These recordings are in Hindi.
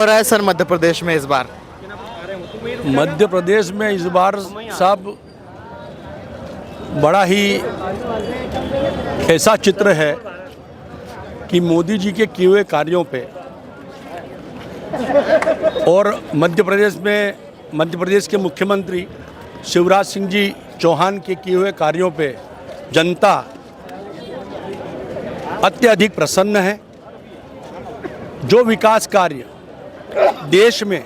हो रहा है सर मध्य प्रदेश में इस बार? मध्य प्रदेश में इस बार साहब बड़ा ही ऐसा चित्र है कि मोदी जी के किए हुए कार्यों पे और मध्य प्रदेश के मुख्यमंत्री शिवराज सिंह जी चौहान के किए हुए कार्यों पे जनता अत्यधिक प्रसन्न है। जो विकास कार्य देश में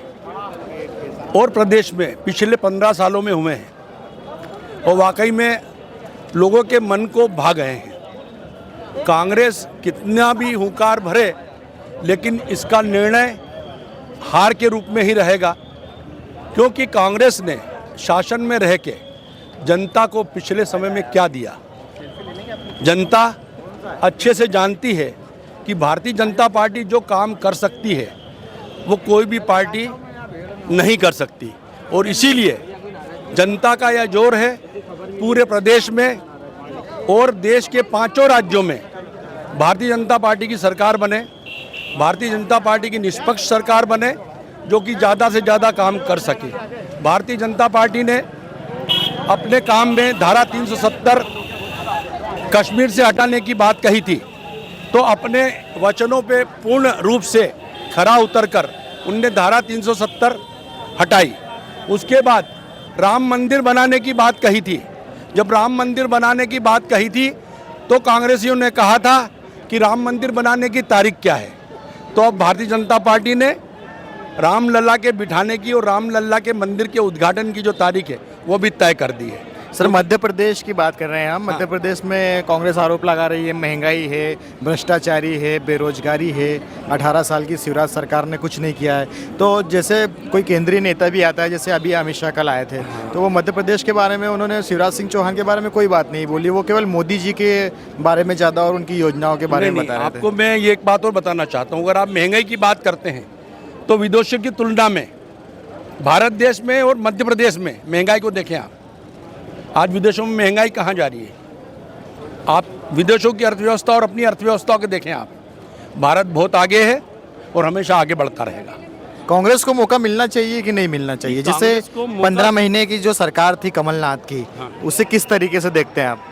और प्रदेश में पिछले 15 सालों में हुए हैं और वाकई में लोगों के मन को भा गए हैं। कांग्रेस कितना भी हुंकार भरे लेकिन इसका निर्णय हार के रूप में ही रहेगा, क्योंकि कांग्रेस ने शासन में रह के जनता को पिछले समय में क्या दिया। जनता अच्छे से जानती है कि भारतीय जनता पार्टी जो काम कर सकती है वो कोई भी पार्टी नहीं कर सकती, और इसीलिए जनता का यह जोर है पूरे प्रदेश में और देश के 5 राज्यों में भारतीय जनता पार्टी की सरकार बने, भारतीय जनता पार्टी की निष्पक्ष सरकार बने जो कि ज़्यादा से ज़्यादा काम कर सके। भारतीय जनता पार्टी ने अपने काम में धारा 370 कश्मीर से हटाने की बात कही थी, तो अपने वचनों पे पूर्ण रूप से खरा उतरकर उनने धारा 370 हटाई। उसके बाद राम मंदिर बनाने की बात कही थी। जब राम मंदिर बनाने की बात कही थी तो कांग्रेसियों ने कहा था कि राम मंदिर बनाने की तारीख क्या है, तो अब भारतीय जनता पार्टी ने रामलला के बिठाने की और रामलला के मंदिर के उद्घाटन की जो तारीख है वो भी तय कर दी है। सर मध्य प्रदेश की बात कर रहे हैं हम। मध्य प्रदेश में कांग्रेस आरोप लगा रही है महंगाई है, भ्रष्टाचारी है, बेरोजगारी है, 18 साल की शिवराज सरकार ने कुछ नहीं किया है। तो जैसे कोई केंद्रीय नेता भी आता है, जैसे अभी अमित शाह कल आए थे, तो वो मध्य प्रदेश के बारे में उन्होंने शिवराज सिंह चौहान के बारे में कोई बात नहीं बोली, वो केवल मोदी जी के बारे में ज़्यादा और उनकी योजनाओं के बारे में बता रहे थे। आपको मैं ये एक बात और बताना चाहता हूँ, अगर आप महंगाई की बात करते हैं तो विदेशों की तुलना में भारत देश में और मध्य प्रदेश में महंगाई को देखें आप। आज विदेशों में महंगाई कहाँ जा रही है? आप विदेशों की अर्थव्यवस्था और अपनी अर्थव्यवस्था को देखें आप। भारत बहुत आगे है और हमेशा आगे बढ़ता रहेगा। कांग्रेस को मौका मिलना चाहिए कि नहीं मिलना चाहिए? जैसे 15 महीने की जो सरकार थी कमलनाथ की, उसे किस तरीके से देखते हैं आप?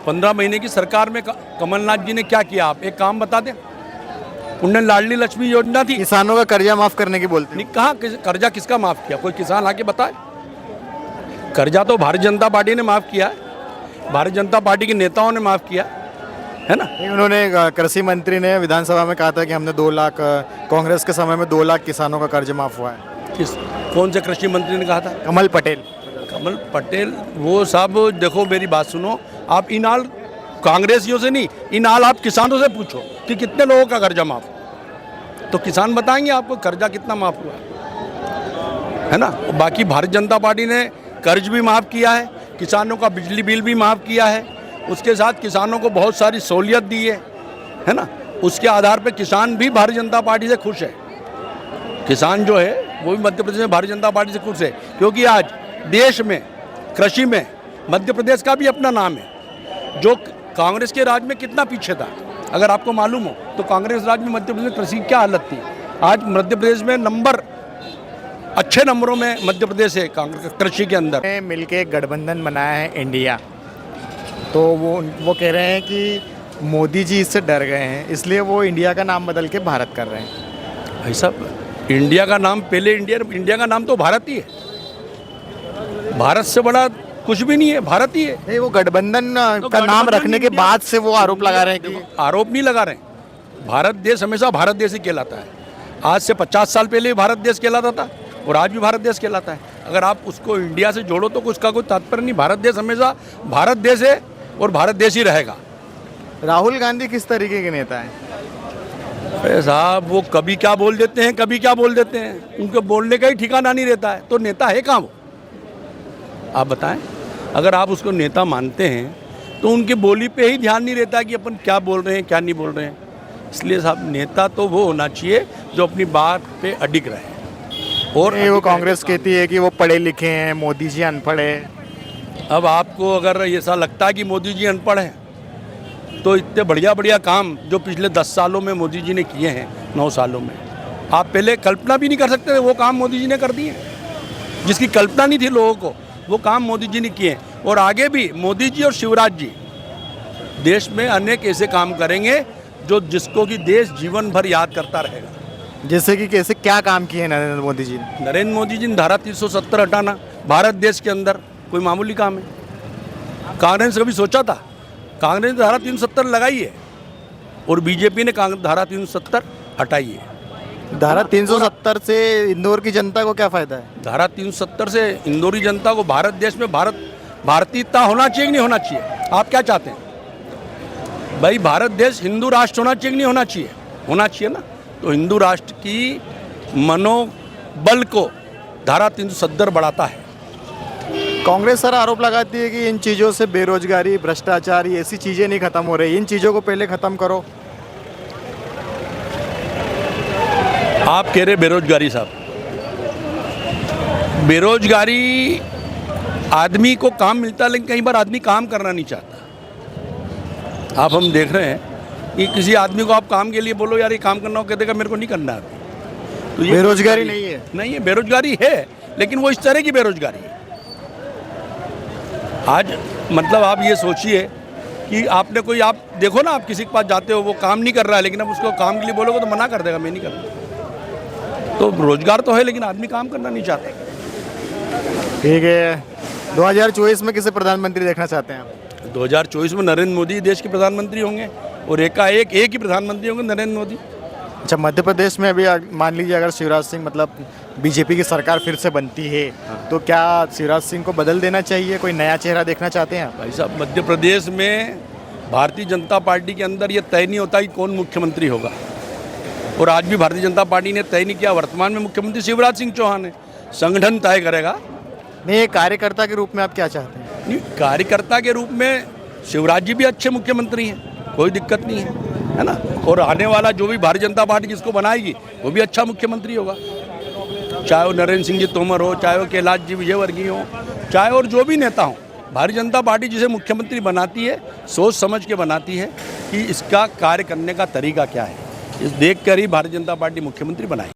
15 महीने की सरकार में कमलनाथ जी ने क्या किया? आप एक काम बता दें। उन्होंने लाडली लक्ष्मी योजना थी, किसानों का कर्जा माफ करने की बोलते हैं। कहाँ कर्जा किसका माफ किया? कोई किसान आके बताए। कर्जा तो भारतीय जनता पार्टी ने माफ किया है, भारतीय जनता पार्टी के नेताओं ने माफ किया है ना। उन्होंने कृषि मंत्री ने विधानसभा में कहा था कि हमने 2 लाख, कांग्रेस के समय में 2 लाख किसानों का कर्ज माफ हुआ है। कौन से कृषि मंत्री ने कहा था? कमल पटेल। कमल पटेल वो सब देखो, मेरी बात सुनो आप। इनाल कांग्रेसियों से नहीं, इनाल आप किसानों से पूछो कि कितने लोगों का कर्जा माफ, तो किसान बताएंगे आपको कर्जा कितना माफ हुआ है ना। बाकी भारतीय जनता पार्टी ने कर्ज भी माफ़ किया है, किसानों का बिजली बिल भी माफ़ किया है, उसके साथ किसानों को बहुत सारी सहूलियत दी है ना। उसके आधार पर किसान भी भारतीय जनता पार्टी से खुश है। किसान जो है वो भी मध्य प्रदेश में भारतीय जनता पार्टी से खुश है, क्योंकि आज देश में कृषि में मध्य प्रदेश का भी अपना नाम है। जो कांग्रेस के राज में कितना पीछे था, अगर आपको मालूम हो तो कांग्रेस राज में मध्य प्रदेश में कृषि की क्या हालत थी। आज मध्य प्रदेश में अच्छे नंबरों में मध्य प्रदेश है कांग्रेस कृषि के अंदर। मिलके एक गठबंधन बनाया है इंडिया, तो वो कह रहे हैं कि मोदी जी इससे डर गए हैं, इसलिए वो इंडिया का नाम बदल के भारत कर रहे हैं। भाई साहब, इंडिया का नाम पहले इंडिया का नाम तो भारत ही है। भारत से बड़ा कुछ भी नहीं है, भारत ही है। नहीं, वो गठबंधन का नाम रखने के बाद से वो आरोप लगा रहे हैं कि आरोप नहीं लगा रहे हैं। भारत देश हमेशा भारत देश ही कहलाता है। आज से 50 साल पहले भी भारत देश कहलाता था और आज भी भारत देश कहलाता है। अगर आप उसको इंडिया से जोड़ो तो उसका कोई तात्पर्य नहीं। भारत देश हमेशा भारत देश है और भारत देश ही रहेगा। राहुल गांधी किस तरीके के नेता हैं? अरे साहब, वो कभी क्या बोल देते हैं, कभी क्या बोल देते हैं, उनके बोलने का ही ठिकाना नहीं रहता है। तो नेता है कहाँ वो? आप बताएं। अगर आप उसको नेता मानते हैं तो उनकी बोली पे ही ध्यान नहीं रहता कि अपन क्या बोल रहे हैं क्या नहीं बोल रहे हैं। इसलिए साहब, नेता तो वो होना चाहिए जो अपनी बात पे अडिग रहे। और वो कांग्रेस कहती है कि वो पढ़े लिखे हैं, मोदी जी अनपढ़ है। अब आपको अगर ऐसा लगता है कि मोदी जी अनपढ़ हैं तो इतने बढ़िया बढ़िया काम जो पिछले 10 सालों में मोदी जी ने किए हैं, 9 सालों में, आप पहले कल्पना भी नहीं कर सकते थे, वो काम मोदी जी ने कर दिए। जिसकी कल्पना नहीं थी लोगों को, वो काम मोदी जी ने किए। और आगे भी मोदी जी और शिवराज जी देश में अनेक ऐसे काम करेंगे जो जिसको कि देश जीवन भर याद करता रहेगा। जैसे कि कैसे क्या काम किए नरेंद्र मोदी जी ने? नरेंद्र मोदी जी ने धारा 370 हटाना भारत देश के अंदर कोई मामूली काम है? कांग्रेस ने कभी सोचा था? कांग्रेस ने धारा 370 लगाई है और बीजेपी ने धारा 370 हटाई है। धारा 370 से इंदौर की जनता को क्या फायदा है? धारा 370 से इंदौरी जनता को भारत देश में भारतीयता होना चाहिए कि नहीं होना चाहिए? आप क्या चाहते हैं भाई? भारत देश हिंदू राष्ट्र होना चाहिए कि नहीं होना चाहिए? होना चाहिए ना। तो हिंदू राष्ट्र की मनोबल को धारा 370 बढ़ाता है। कांग्रेस सर आरोप लगाती है कि इन चीज़ों से बेरोजगारी, भ्रष्टाचार, ये ऐसी चीज़ें नहीं खत्म हो रही, इन चीज़ों को पहले खत्म करो। आप कह रहे बेरोजगारी साहब, बेरोजगारी आदमी को काम मिलता है लेकिन कई बार आदमी काम करना नहीं चाहता। आप हम देख रहे हैं कि किसी आदमी को आप काम के लिए बोलो यार ये काम करना हो, कहते मेरे को नहीं करना है। तो ये बेरोजगारी नहीं है? नहीं है, बेरोजगारी है लेकिन वो इस तरह की बेरोजगारी है। आज मतलब आप ये सोचिए कि आपने कोई, आप देखो ना, आप किसी के पास जाते हो वो काम नहीं कर रहा है लेकिन अब उसको काम के लिए बोलोगे तो मना कर देगा, मैं नहीं करना। तो रोजगार तो है लेकिन आदमी काम करना नहीं चाहता। ठीक है, 2024 में किसे प्रधानमंत्री देखना चाहते हैं आप? 2024 में नरेंद्र मोदी देश के प्रधानमंत्री होंगे और एक ही प्रधानमंत्री होंगे, नरेंद्र मोदी। अच्छा, मध्य प्रदेश में अभी मान लीजिए अगर शिवराज सिंह मतलब बीजेपी की सरकार फिर से बनती है तो क्या शिवराज सिंह को बदल देना चाहिए? कोई नया चेहरा देखना चाहते हैं आप? भाई साहब, मध्य प्रदेश में भारतीय जनता पार्टी के अंदर ये तय नहीं होता कि कौन मुख्यमंत्री होगा। और आज भी भारतीय जनता पार्टी ने तय नहीं किया। वर्तमान में मुख्यमंत्री शिवराज सिंह चौहान है, संगठन तय करेगा। नहीं, एक कार्यकर्ता के रूप में आप क्या चाहते हैं? नहीं, कार्यकर्ता के रूप में शिवराज जी भी अच्छे मुख्यमंत्री हैं, कोई दिक्कत नहीं है ना। और आने वाला जो भी भारतीय जनता पार्टी जिसको बनाएगी वो भी अच्छा मुख्यमंत्री होगा, चाहे वो नरेंद्र सिंह जी तोमर हो, चाहे वो कैलाश जी विजयवर्गीय हो, चाहे और जो भी नेता हो। भारतीय जनता पार्टी जिसे मुख्यमंत्री बनाती है सोच समझ के बनाती है कि इसका कार्य करने का तरीका क्या है। इस देख कर ही भारतीय जनता पार्टी मुख्यमंत्री बनाई।